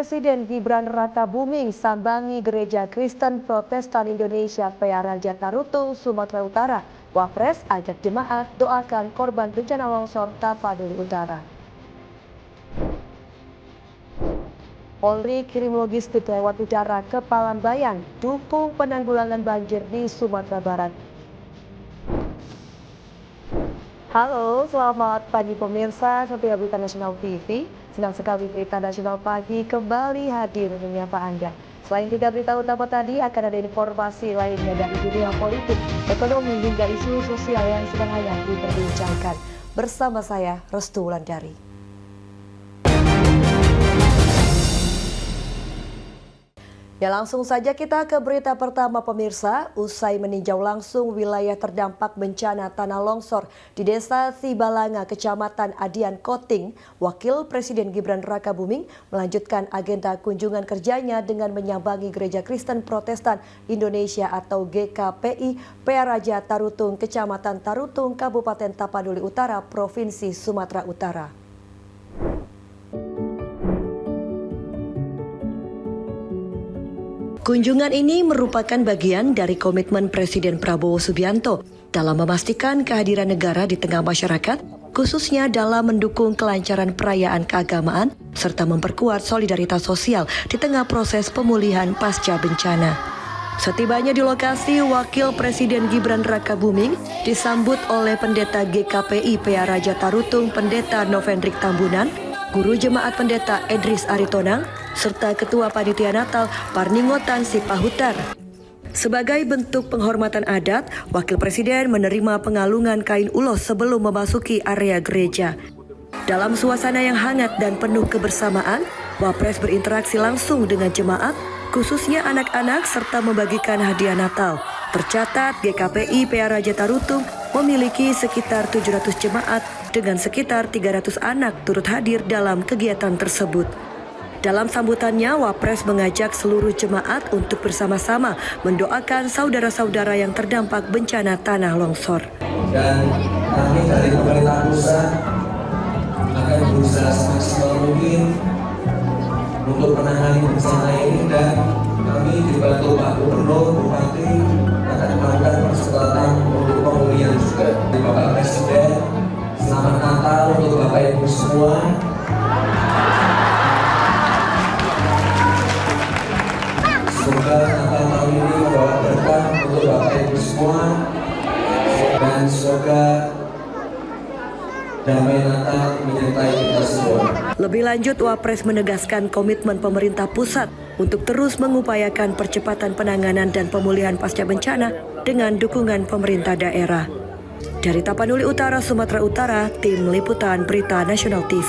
Presiden Gibran Rakabuming sambangi Gereja Kristen Protestan Indonesia PA Raja Tarutung, Sumatera Utara. Wapres ajak jemaat doakan korban bencana longsor Tapanuli Utara. Polri kirim logistik lewat udara ke Palambayan, dukung penanggulangan banjir di Sumatera Barat. Halo, selamat pagi pemirsa setia Berita Nasional TV. Senang sekali Berita Nasional Pagi kembali hadir menyapa Anda. Selain 3 berita utama tadi, akan ada informasi lainnya dari dunia politik, ekonomi, hingga isu sosial yang sedang hangat diperbincangkan. Bersama saya, Restu Wulandari. Ya, langsung saja kita ke berita pertama pemirsa. Usai meninjau langsung wilayah terdampak bencana tanah longsor di Desa Sibalanga, Kecamatan Adian Koting, Wakil Presiden Gibran Rakabuming melanjutkan agenda kunjungan kerjanya dengan menyambangi Gereja Kristen Protestan Indonesia atau GKPI PA Raja Tarutung, Kecamatan Tarutung, Kabupaten Tapanuli Utara, Provinsi Sumatera Utara. Kunjungan ini merupakan bagian dari komitmen Presiden Prabowo Subianto dalam memastikan kehadiran negara di tengah masyarakat, khususnya dalam mendukung kelancaran perayaan keagamaan serta memperkuat solidaritas sosial di tengah proses pemulihan pasca bencana. Setibanya di lokasi, Wakil Presiden Gibran Rakabuming disambut oleh Pendeta GKPI PA Raja Tarutung Pendeta Novendrik Tambunan, Guru Jemaat Pendeta Edris Aritonang, serta Ketua Panitia Natal Parningotan Sipahutar. Sebagai bentuk penghormatan adat, Wakil Presiden menerima pengalungan kain ulos sebelum memasuki area gereja. Dalam suasana yang hangat dan penuh kebersamaan, Wapres berinteraksi langsung dengan jemaat, khususnya anak-anak, serta membagikan hadiah Natal. Tercatat GKPI PA Raja Tarutung memiliki sekitar 700 jemaat dengan sekitar 300 anak turut hadir dalam kegiatan tersebut. Dalam sambutannya, Wapres mengajak seluruh jemaat untuk bersama-sama mendoakan saudara-saudara yang terdampak bencana tanah longsor. Dan kami dari pemerintah pusat akan berusaha semaksimal mungkin untuk menangani bencana ini, dan kami dibantu Pak Gubernur, Bupati akan melakukan percepatan untuk pemulihan juga. Bapak Presiden, selamat Natal untuk Bapak Ibu semua. Semoga Natal tahun ini membawa berkah untuk Bapak Ibu semua, dan semoga damai Natal menyertai kita semua. Lebih lanjut, Wapres menegaskan komitmen pemerintah pusat untuk terus mengupayakan percepatan penanganan dan pemulihan pasca bencana dengan dukungan pemerintah daerah. Dari Tapanuli Utara, Sumatera Utara, Tim Liputan Berita Nasional TV.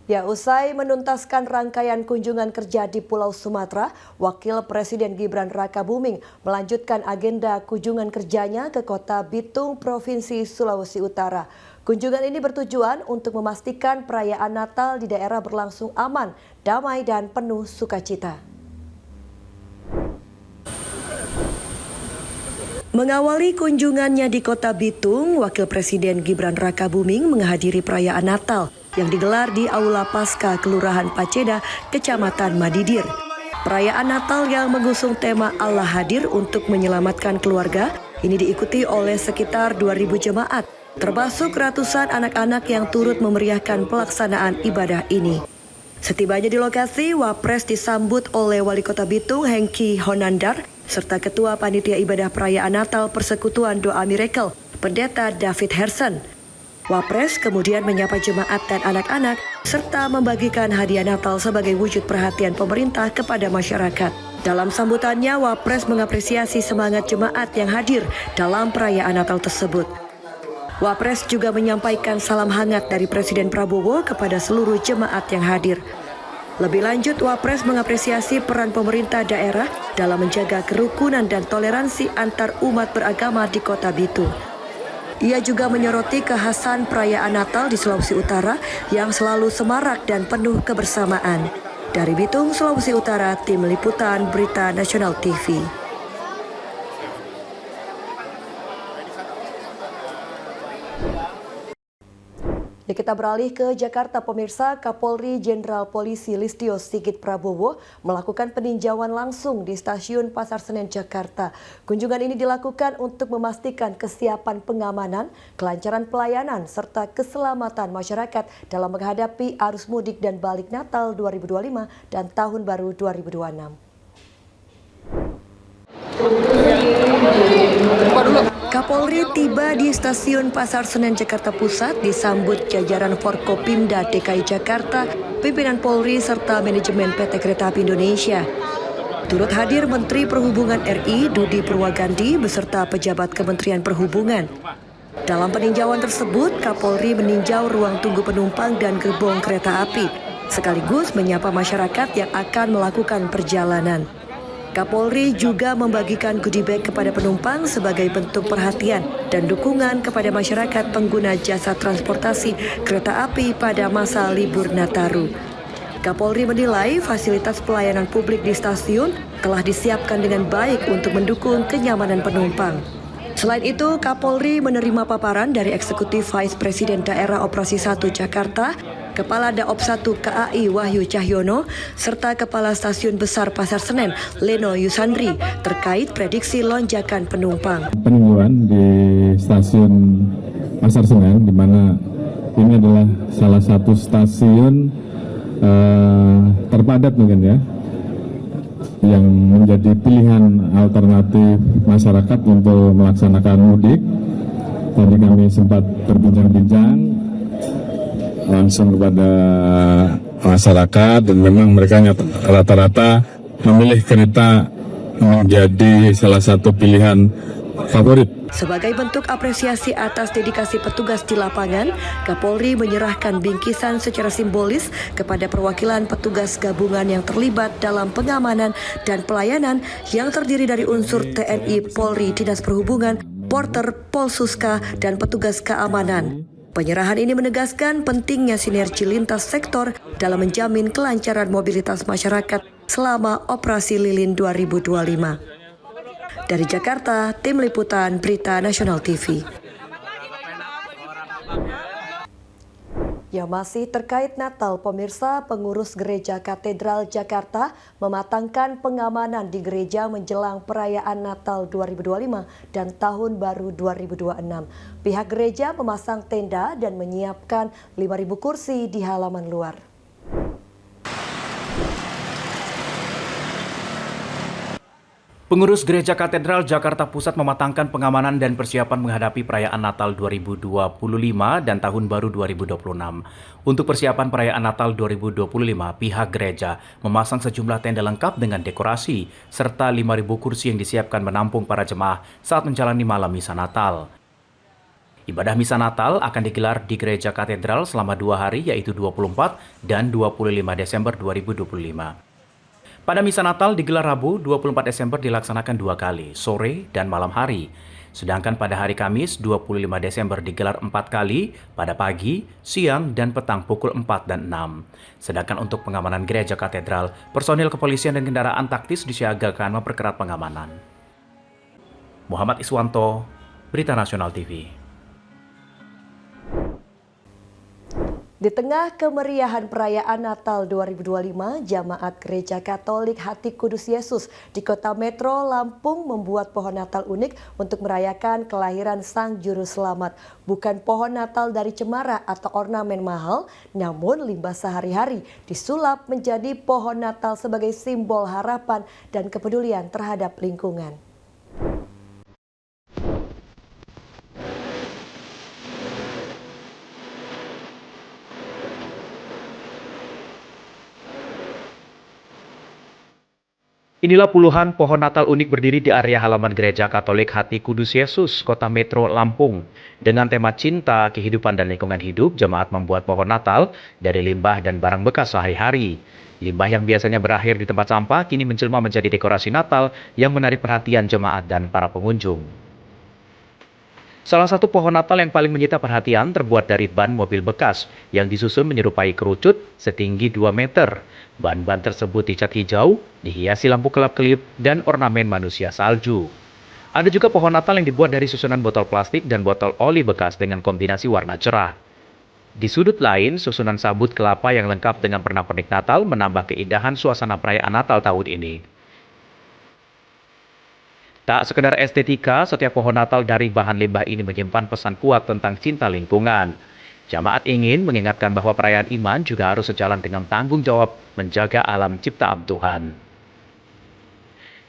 Ya, usai menuntaskan rangkaian kunjungan kerja di Pulau Sumatera, Wakil Presiden Gibran Rakabuming melanjutkan agenda kunjungan kerjanya ke Kota Bitung, Provinsi Sulawesi Utara. Kunjungan ini bertujuan untuk memastikan perayaan Natal di daerah berlangsung aman, damai, dan penuh sukacita. Mengawali kunjungannya di Kota Bitung, Wakil Presiden Gibran Rakabuming menghadiri perayaan Natal yang digelar di Aula Pasca Kelurahan Paceda, Kecamatan Madidir. Perayaan Natal yang mengusung tema Allah Hadir untuk menyelamatkan keluarga ini diikuti oleh sekitar 2.000 jemaat, termasuk ratusan anak-anak yang turut memeriahkan pelaksanaan ibadah ini. Setibanya di lokasi, Wapres disambut oleh Wali Kota Bitung Hengki Honandar, serta Ketua Panitia Ibadah Perayaan Natal Persekutuan Doa Miracle, Pendeta David Hersen. Wapres kemudian menyapa jemaat dan anak-anak serta membagikan hadiah Natal sebagai wujud perhatian pemerintah kepada masyarakat. Dalam sambutannya, Wapres mengapresiasi semangat jemaat yang hadir dalam perayaan Natal tersebut. Wapres juga menyampaikan salam hangat dari Presiden Prabowo kepada seluruh jemaat yang hadir. Lebih lanjut, Wapres mengapresiasi peran pemerintah daerah dalam menjaga kerukunan dan toleransi antar umat beragama di Kota Bitung. Ia juga menyoroti kekhasan perayaan Natal di Sulawesi Utara yang selalu semarak dan penuh kebersamaan. Dari Bitung, Sulawesi Utara, Tim Liputan Berita Nasional TV. Kita beralih ke Jakarta, pemirsa. Kapolri Jenderal Polisi Listio Sigit Prabowo melakukan peninjauan langsung di Stasiun Pasar Senen, Jakarta. Kunjungan ini dilakukan untuk memastikan kesiapan pengamanan, kelancaran pelayanan, serta keselamatan masyarakat dalam menghadapi arus mudik dan balik Natal 2025 dan Tahun Baru 2026. Kapolri tiba di Stasiun Pasar Senen, Jakarta Pusat disambut jajaran Forkopimda DKI Jakarta, pimpinan Polri, serta manajemen PT Kereta Api Indonesia. Turut hadir Menteri Perhubungan RI Dudi Purwagandi beserta pejabat Kementerian Perhubungan. Dalam peninjauan tersebut, Kapolri meninjau ruang tunggu penumpang dan gerbong kereta api, sekaligus menyapa masyarakat yang akan melakukan perjalanan. Kapolri juga membagikan goodie bag kepada penumpang sebagai bentuk perhatian dan dukungan kepada masyarakat pengguna jasa transportasi kereta api pada masa libur Nataru. Kapolri menilai fasilitas pelayanan publik di stasiun telah disiapkan dengan baik untuk mendukung kenyamanan penumpang. Selain itu, Kapolri menerima paparan dari Eksekutif Vice Presiden Daerah Operasi 1 Jakarta, Kepala Daop 1 KAI Wahyu Cahyono, serta Kepala Stasiun Besar Pasar Senen Leno Yusandri terkait prediksi lonjakan penumpang. Peninjauan di Stasiun Pasar Senen, di mana ini adalah salah satu stasiun terpadat mungkin ya, yang menjadi pilihan alternatif masyarakat untuk melaksanakan mudik. Tadi kami sempat berbincang-bincang langsung kepada masyarakat dan memang mereka rata-rata memilih kereta menjadi salah satu pilihan favorit. Sebagai bentuk apresiasi atas dedikasi petugas di lapangan, Kapolri menyerahkan bingkisan secara simbolis kepada perwakilan petugas gabungan yang terlibat dalam pengamanan dan pelayanan yang terdiri dari unsur TNI, Polri, Dinas Perhubungan, Porter, Polsuska, dan petugas keamanan. Penyerahan ini menegaskan pentingnya sinergi lintas sektor dalam menjamin kelancaran mobilitas masyarakat selama Operasi Lilin 2025. Dari Jakarta, Tim Liputan Berita Nasional TV. Ya, masih terkait Natal, pemirsa, pengurus Gereja Katedral Jakarta mematangkan pengamanan di gereja menjelang perayaan Natal 2025 dan Tahun Baru 2026. Pihak gereja memasang tenda dan menyiapkan 5.000 kursi di halaman luar. Pengurus Gereja Katedral Jakarta Pusat mematangkan pengamanan dan persiapan menghadapi perayaan Natal 2025 dan Tahun Baru 2026. Untuk persiapan perayaan Natal 2025, pihak gereja memasang sejumlah tenda lengkap dengan dekorasi, serta 5.000 kursi yang disiapkan menampung para jemaah saat menjalani malam misa Natal. Ibadah misa Natal akan digelar di Gereja Katedral selama 2 hari, yaitu 24 dan 25 Desember 2025. Pada misa Natal digelar Rabu 24 Desember dilaksanakan 2 kali, sore dan malam hari. Sedangkan pada hari Kamis 25 Desember digelar 4 kali, pada pagi, siang, dan petang pukul 4 dan 6. Sedangkan untuk pengamanan gereja katedral, personil kepolisian dan kendaraan taktis disiagakan memperkerat pengamanan. Muhammad Iswanto, Berita Nasional TV. Di tengah kemeriahan perayaan Natal 2025, Jamaat Gereja Katolik Hati Kudus Yesus di Kota Metro Lampung membuat pohon Natal unik untuk merayakan kelahiran Sang Juru Selamat. Bukan pohon Natal dari cemara atau ornamen mahal, namun limbah sehari-hari disulap menjadi pohon Natal sebagai simbol harapan dan kepedulian terhadap lingkungan. Inilah puluhan pohon Natal unik berdiri di area halaman Gereja Katolik Hati Kudus Yesus, Kota Metro Lampung. Dengan tema cinta, kehidupan, dan lingkungan hidup, jemaat membuat pohon Natal dari limbah dan barang bekas sehari-hari. Limbah yang biasanya berakhir di tempat sampah kini menjelma menjadi dekorasi Natal yang menarik perhatian jemaat dan para pengunjung. Salah satu pohon Natal yang paling menyita perhatian terbuat dari ban mobil bekas yang disusun menyerupai kerucut setinggi 2 meter. Ban-ban tersebut dicat hijau, dihiasi lampu kelap-kelip, dan ornamen manusia salju. Ada juga pohon Natal yang dibuat dari susunan botol plastik dan botol oli bekas dengan kombinasi warna cerah. Di sudut lain, susunan sabut kelapa yang lengkap dengan pernak-pernik Natal menambah keindahan suasana perayaan Natal tahun ini. Tak sekedar estetika, setiap pohon Natal dari bahan limbah ini menyimpan pesan kuat tentang cinta lingkungan. Jamaat ingin mengingatkan bahwa perayaan iman juga harus sejalan dengan tanggung jawab menjaga alam ciptaan Tuhan.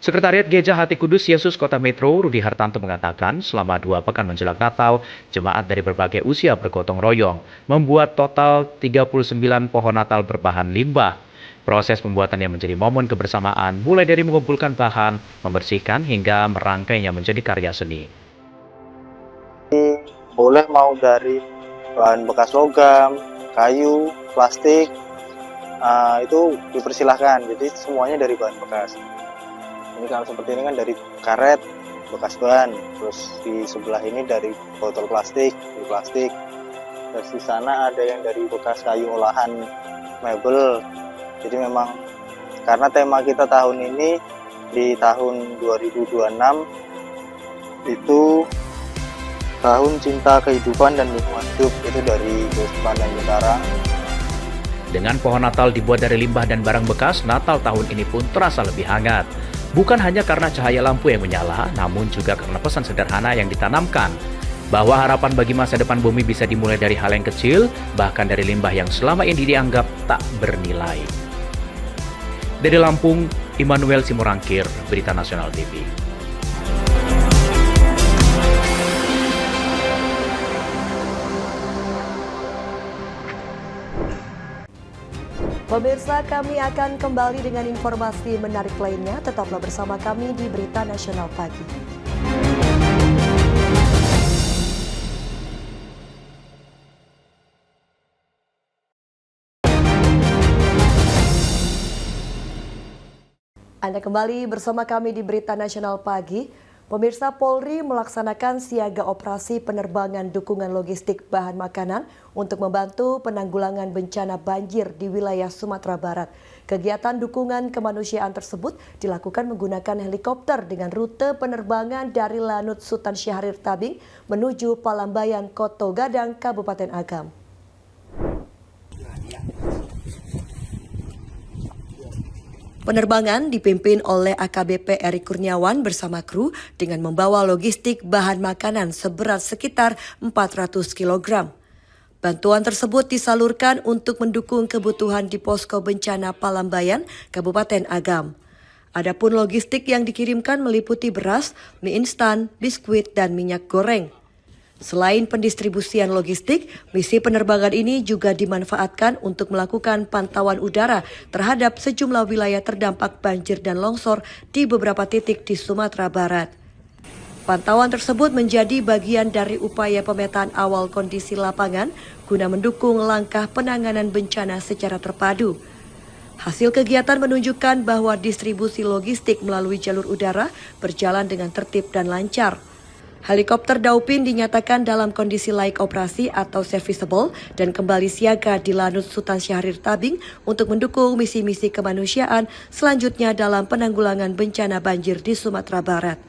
Sekretariat Gereja Hati Kudus Yesus Kota Metro, Rudi Hartanto mengatakan, selama 2 pekan menjelang Natal, jemaat dari berbagai usia bergotong royong, membuat total 39 pohon Natal berbahan limbah. Proses pembuatannya menjadi momen kebersamaan, mulai dari mengumpulkan bahan, membersihkan, hingga merangkainya menjadi karya seni. Boleh mau dari bahan bekas logam, kayu, plastik, itu dipersilahkan. Jadi semuanya dari bahan bekas. Ini kalau seperti ini kan dari karet, bekas ban. Terus di sebelah ini dari botol plastik, plastik. Terus di sana ada yang dari bekas kayu olahan mebel. Jadi memang karena tema kita tahun ini di tahun 2026 itu tahun cinta kehidupan dan lingkungan hidup, itu dari Depan dan Utara. Dengan pohon Natal dibuat dari limbah dan barang bekas, Natal tahun ini pun terasa lebih hangat. Bukan hanya karena cahaya lampu yang menyala, namun juga karena pesan sederhana yang ditanamkan. Bahwa harapan bagi masa depan bumi bisa dimulai dari hal yang kecil, bahkan dari limbah yang selama ini dianggap tak bernilai. Dari Lampung, Immanuel Simorangkir, Berita Nasional TV. Pemirsa, kami akan kembali dengan informasi menarik lainnya. Tetaplah bersama kami di Berita Nasional Pagi. Anda kembali bersama kami di Berita Nasional Pagi. Pemirsa, Polri melaksanakan siaga operasi penerbangan dukungan logistik bahan makanan untuk membantu penanggulangan bencana banjir di wilayah Sumatera Barat. Kegiatan dukungan kemanusiaan tersebut dilakukan menggunakan helikopter dengan rute penerbangan dari Lanut Sultan Syahrir Tabing menuju Palambayan, Koto Gadang, Kabupaten Agam. Penerbangan dipimpin oleh AKBP Eri Kurniawan bersama kru dengan membawa logistik bahan makanan seberat sekitar 400 kg. Bantuan tersebut disalurkan untuk mendukung kebutuhan di posko bencana Palambayan, Kabupaten Agam. Adapun logistik yang dikirimkan meliputi beras, mie instan, biskuit, dan minyak goreng. Selain pendistribusian logistik, misi penerbangan ini juga dimanfaatkan untuk melakukan pantauan udara terhadap sejumlah wilayah terdampak banjir dan longsor di beberapa titik di Sumatera Barat. Pantauan tersebut menjadi bagian dari upaya pemetaan awal kondisi lapangan guna mendukung langkah penanganan bencana secara terpadu. Hasil kegiatan menunjukkan bahwa distribusi logistik melalui jalur udara berjalan dengan tertib dan lancar. Helikopter Daupin dinyatakan dalam kondisi layak operasi atau serviceable dan kembali siaga di Lanut Sultan Syahrir Tabing untuk mendukung misi-misi kemanusiaan selanjutnya dalam penanggulangan bencana banjir di Sumatera Barat.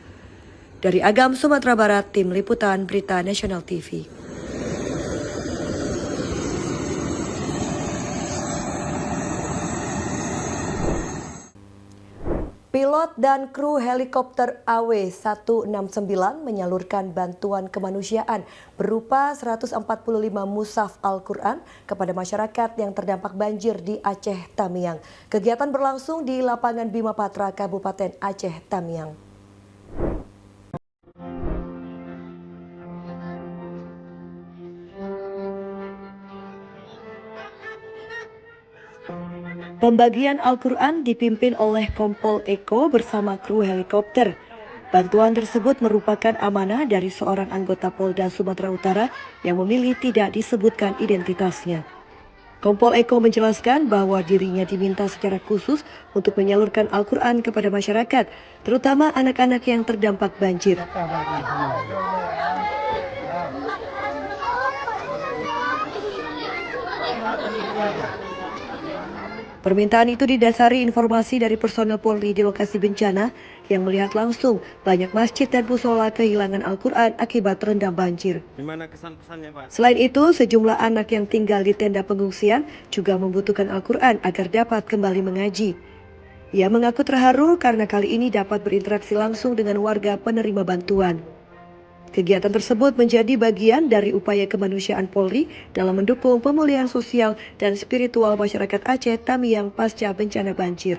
Dari Agam, Sumatera Barat, Tim Liputan Berita Nasional TV. Pilot dan kru helikopter AW169 menyalurkan bantuan kemanusiaan berupa 145 mushaf Al-Quran kepada masyarakat yang terdampak banjir di Aceh Tamiang. Kegiatan berlangsung di lapangan Bima Patra, Kabupaten Aceh Tamiang. Pembagian Al-Quran dipimpin oleh Kompol Eko bersama kru helikopter. Bantuan tersebut merupakan amanah dari seorang anggota Polda Sumatera Utara yang memilih tidak disebutkan identitasnya. Kompol Eko menjelaskan bahwa dirinya diminta secara khusus untuk menyalurkan Al-Quran kepada masyarakat, terutama anak-anak yang terdampak banjir. Permintaan itu didasari informasi dari personel Polri di lokasi bencana yang melihat langsung banyak masjid dan musola kehilangan Al-Quran akibat terendam banjir. Gimana kesan-pesannya, Pak? Selain itu, sejumlah anak yang tinggal di tenda pengungsian juga membutuhkan Al-Quran agar dapat kembali mengaji. Ia mengaku terharu karena kali ini dapat berinteraksi langsung dengan warga penerima bantuan. Kegiatan tersebut menjadi bagian dari upaya kemanusiaan Polri dalam mendukung pemulihan sosial dan spiritual masyarakat Aceh Tamiang pasca bencana banjir.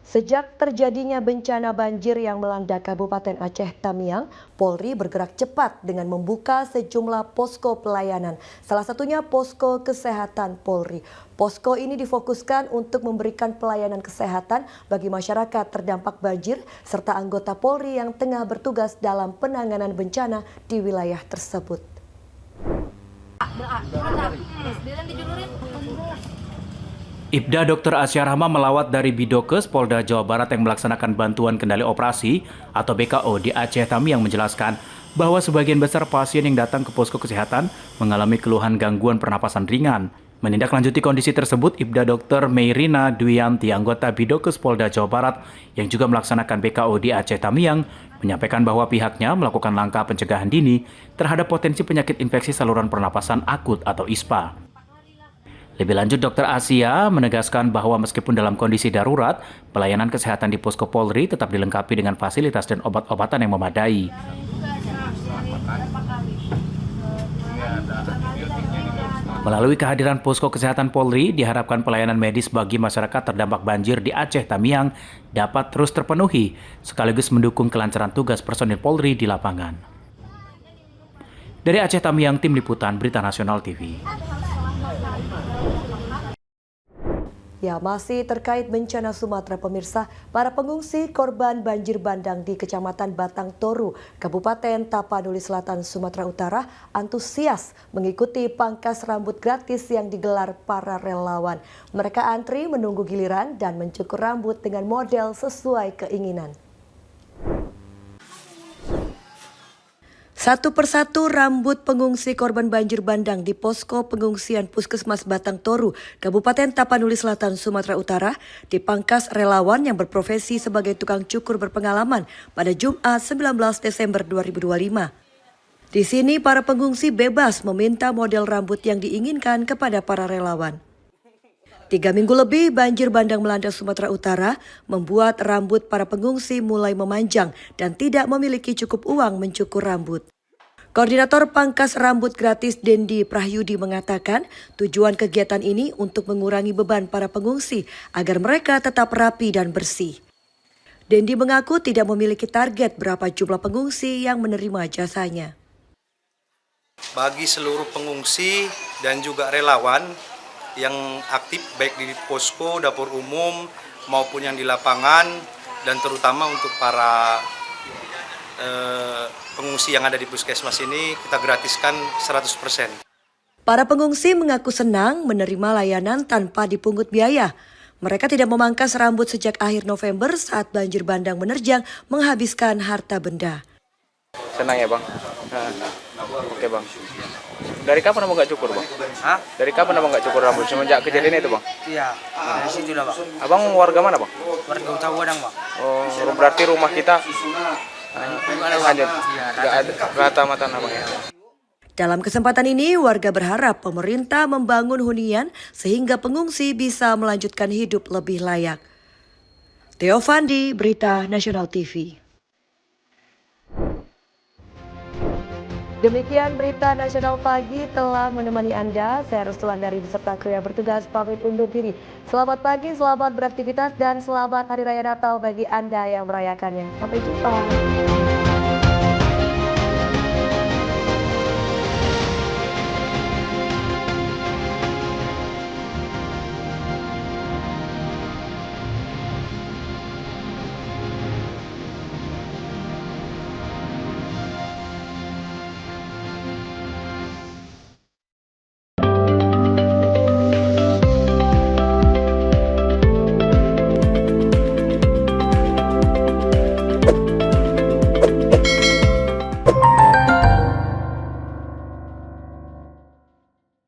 Sejak terjadinya bencana banjir yang melanda Kabupaten Aceh Tamiang, Polri bergerak cepat dengan membuka sejumlah posko pelayanan. Salah satunya posko kesehatan Polri. Posko ini difokuskan untuk memberikan pelayanan kesehatan bagi masyarakat terdampak banjir serta anggota Polri yang tengah bertugas dalam penanganan bencana di wilayah tersebut. Ibda Dr. Asya Rahma melawat dari Bidokes Polda Jawa Barat yang melaksanakan bantuan kendali operasi atau BKO di Aceh Tamiang menjelaskan bahwa sebagian besar pasien yang datang ke posko kesehatan mengalami keluhan gangguan pernapasan ringan. Menindaklanjuti kondisi tersebut, Ibda Dr. Meirina Dwianti, anggota Bidokes Polda Jawa Barat yang juga melaksanakan BKO di Aceh Tamiang, menyampaikan bahwa pihaknya melakukan langkah pencegahan dini terhadap potensi penyakit infeksi saluran pernapasan akut atau ISPA. Lebih lanjut, Dr. Asia menegaskan bahwa meskipun dalam kondisi darurat, pelayanan kesehatan di posko Polri tetap dilengkapi dengan fasilitas dan obat-obatan yang memadai. Melalui kehadiran posko kesehatan Polri, diharapkan pelayanan medis bagi masyarakat terdampak banjir di Aceh Tamiang dapat terus terpenuhi, sekaligus mendukung kelancaran tugas personil Polri di lapangan. Dari Aceh Tamiang, Tim Liputan Berita Nasional TV. Ya, masih terkait bencana Sumatera, pemirsa, para pengungsi korban banjir bandang di Kecamatan Batang Toru, Kabupaten Tapanuli Selatan, Sumatera Utara, antusias mengikuti pangkas rambut gratis yang digelar para relawan. Mereka antri menunggu giliran dan mencukur rambut dengan model sesuai keinginan. Satu persatu rambut pengungsi korban banjir bandang di posko pengungsian Puskesmas Batang Toru, Kabupaten Tapanuli Selatan, Sumatera Utara, dipangkas relawan yang berprofesi sebagai tukang cukur berpengalaman pada Jumat 19 Desember 2025. Di sini para pengungsi bebas meminta model rambut yang diinginkan kepada para relawan. 3 minggu lebih banjir bandang melanda Sumatera Utara membuat rambut para pengungsi mulai memanjang dan tidak memiliki cukup uang mencukur rambut. Koordinator pangkas rambut gratis Dendi Prahyudi mengatakan tujuan kegiatan ini untuk mengurangi beban para pengungsi agar mereka tetap rapi dan bersih. Dendi mengaku tidak memiliki target berapa jumlah pengungsi yang menerima jasanya. Bagi seluruh pengungsi dan juga relawan yang aktif baik di posko, dapur umum maupun yang di lapangan, dan terutama untuk para pengungsi yang ada di puskesmas ini kita gratiskan 100%. Para pengungsi mengaku senang menerima layanan tanpa dipungut biaya. Mereka tidak memangkas rambut sejak akhir November saat banjir bandang menerjang menghabiskan harta benda. Senang ya, Bang? Oke, Bang. Dari kapan Abang nggak cukur, Bang? Hah? Dari kapan Abang nggak cukur rambut? Semenjak kejadian itu, Bang? Iya, dari situ lah, Bang. Abang warga mana, Bang? Warga Utara Wadang, Bang. Oh, berarti rumah kita lanjut. Iya, Nggak ada rata mata Abang ya? Dalam kesempatan ini, warga berharap pemerintah membangun hunian sehingga pengungsi bisa melanjutkan hidup lebih layak. Theo Fandi, Berita Nasional TV. Demikian Berita Nasional Pagi telah menemani Anda. Saya Rustulandari beserta kru yang bertugas pamit undur diri. Selamat pagi, selamat beraktivitas, dan selamat Hari Raya Natal bagi Anda yang merayakannya. Sampai jumpa.